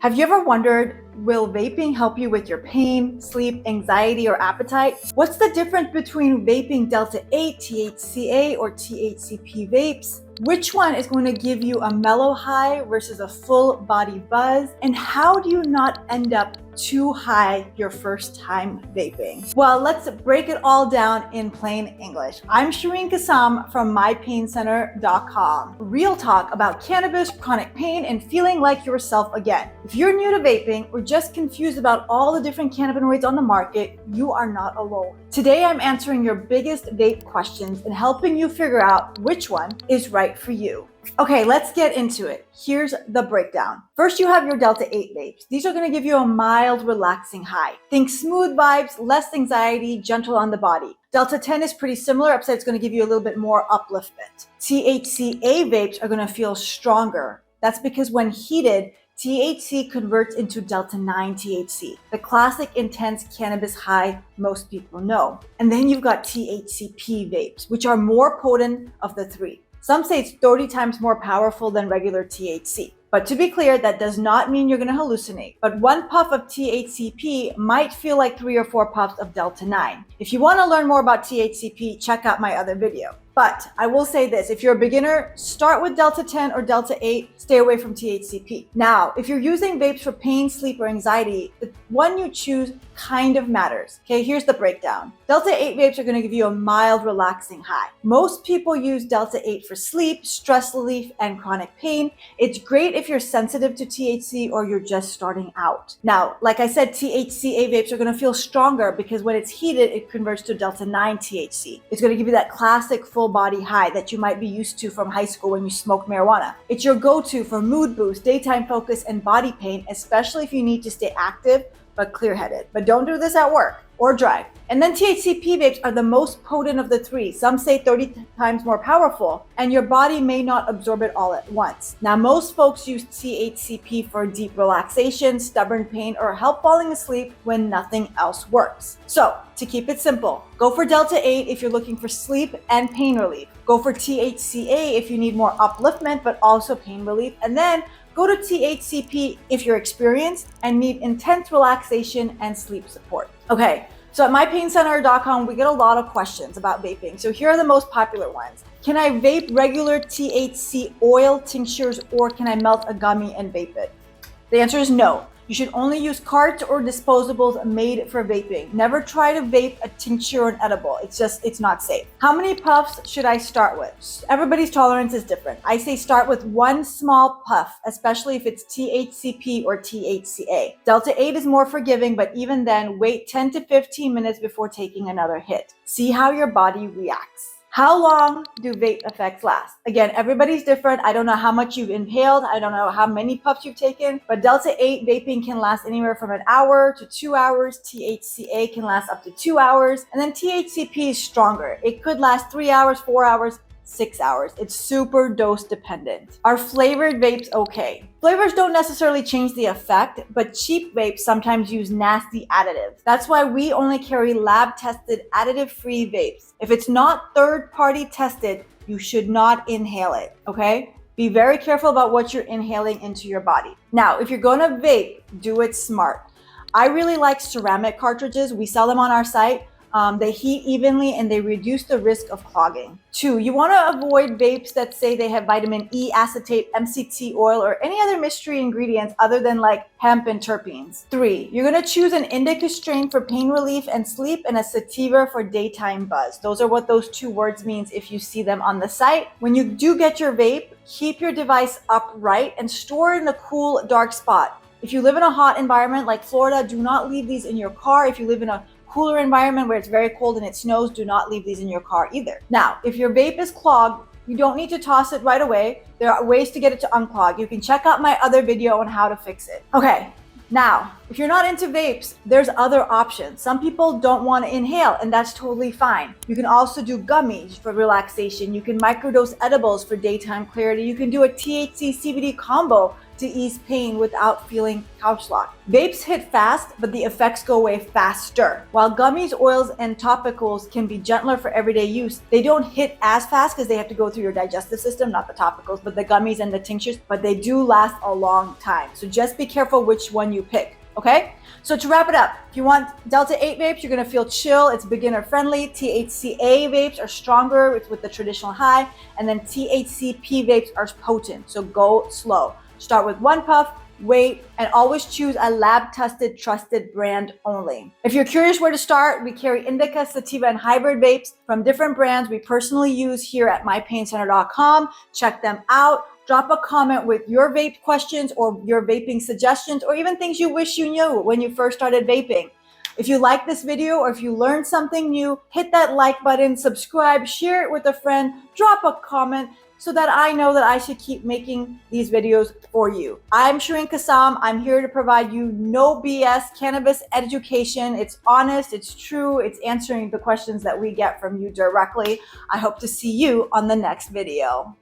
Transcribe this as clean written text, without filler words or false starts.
Have you ever wondered, will vaping help you with your pain, sleep, anxiety, or appetite? What's the difference between vaping Delta-8, THCa, or THCP vapes? Which one is going to give you a mellow high versus a full body buzz? And how do you not end up too high your first time vaping? Well, let's break it all down in plain English. I'm Shereen Kassam from mypaincenter.com. Real talk about cannabis, chronic pain, and feeling like yourself again. If you're new to vaping or just confused about all the different cannabinoids on the market, you are not alone. Today, I'm answering your biggest vape questions and helping you figure out which one is right for you. Okay, let's get into it. Here's the breakdown. First, you have your Delta-8 vapes. These are going to give you a mild, relaxing high. Think smooth vibes, less anxiety, gentle on the body. Delta-10 is pretty similar, except it's going to give you a little bit more upliftment. THCA vapes are going to feel stronger. That's because when heated, THC converts into Delta-9 THC, the classic intense cannabis high most people know. And then you've got THCP vapes, which are more potent of the three. Some say it's 30 times more powerful than regular THC. But to be clear, that does not mean you're going to hallucinate. But one puff of THCP might feel like 3 or 4 puffs of Delta-9. If you want to learn more about THCP, check out my other video. But I will say this, if you're a beginner, start with Delta-10 or Delta-8, stay away from THCP. Now, if you're using vapes for pain, sleep, or anxiety, the one you choose kind of matters. Okay, here's the breakdown. Delta-8 vapes are going to give you a mild, relaxing high. Most people use Delta-8 for sleep, stress relief, and chronic pain. It's great if you're sensitive to THC or you're just starting out. Now, like I said, THCA vapes are going to feel stronger because when it's heated, it converts to Delta-9 THC. It's going to give you that classic full body high that you might be used to from high school when you smoke marijuana. It's your go-to for mood boost, daytime focus, and body pain, especially if you need to stay active but clear-headed. But don't do this at work or drive. And then THCP vapes are the most potent of the three. Some say 30 times more powerful, and your body may not absorb it all at once. Now, most folks use THCP for deep relaxation, stubborn pain, or help falling asleep when nothing else works. So, to keep it simple, go for Delta-8 if you're looking for sleep and pain relief. Go for THCA if you need more upliftment but also pain relief. And then go to THCP if you're experienced and need intense relaxation and sleep support. Okay, so at mypaincenter.com, we get a lot of questions about vaping. So here are the most popular ones. Can I vape regular THC oil tinctures or can I melt a gummy and vape it? The answer is no. You should only use carts or disposables made for vaping. Never try to vape a tincture or an edible. It's not safe. How many puffs should I start with? Everybody's tolerance is different. I say start with one small puff, especially if it's THCP or THCA. Delta-8 is more forgiving, but even then, wait 10 to 15 minutes before taking another hit. See how your body reacts. How long do vape effects last? Again, everybody's different. I don't know how much you've inhaled. I don't know how many puffs you've taken, but Delta-8 vaping can last anywhere from an hour to 2 hours. THCA can last up to 2 hours. And then THCP is stronger. It could last 3 hours, 4 hours, 6 hours. It's super dose dependent. Are flavored vapes okay? Flavors don't necessarily change the effect, but cheap vapes sometimes use nasty additives. That's why we only carry lab-tested, additive-free vapes. If it's not third-party tested, you should not inhale it, okay? Be very careful about what you're inhaling into your body. Now, if you're gonna vape, do it smart. I really like ceramic cartridges. We sell them on our site. They heat evenly and they reduce the risk of clogging. 2, you want to avoid vapes that say they have vitamin E acetate, MCT oil, or any other mystery ingredients other than like hemp and terpenes. 3, you're going to choose an indica strain for pain relief and sleep and a sativa for daytime buzz. Those are what those 2 words means if you see them on the site. When you do get your vape, keep your device upright and store it in a cool, dark spot. If you live in a hot environment like Florida, do not leave these in your car. If you live in a cooler environment where it's very cold and it snows, do not leave these in your car either. Now, if your vape is clogged, you don't need to toss it right away. There are ways to get it to unclog. You can check out my other video on how to fix it. Okay, now, if you're not into vapes, there's other options. Some people don't want to inhale, and that's totally fine. You can also do gummies for relaxation. You can microdose edibles for daytime clarity. You can do a THC CBD combo to ease pain without feeling couch locked. Vapes hit fast, but the effects go away faster. While gummies, oils, and topicals can be gentler for everyday use, they don't hit as fast because they have to go through your digestive system, not the topicals, but the gummies and the tinctures, but they do last a long time. So just be careful which one you pick. Okay, so to wrap it up, if you want Delta-8 vapes, you're gonna feel chill, it's beginner friendly. THCa vapes are stronger, it's with the traditional high, and then THCP vapes are potent, so go slow. Start with one puff, wait, and always choose a lab-tested, trusted brand only. If you're curious where to start, we carry Indica, Sativa, and hybrid vapes from different brands we personally use here at mypaincenter.com. Check them out. Drop a comment with your vape questions or your vaping suggestions, or even things you wish you knew when you first started vaping. If you like this video or if you learned something new, hit that like button, subscribe, share it with a friend, drop a comment so that I know that I should keep making these videos for you. I'm Shereen Kassam. I'm here to provide you no BS cannabis education. It's honest, it's true, it's answering the questions that we get from you directly. I hope to see you on the next video.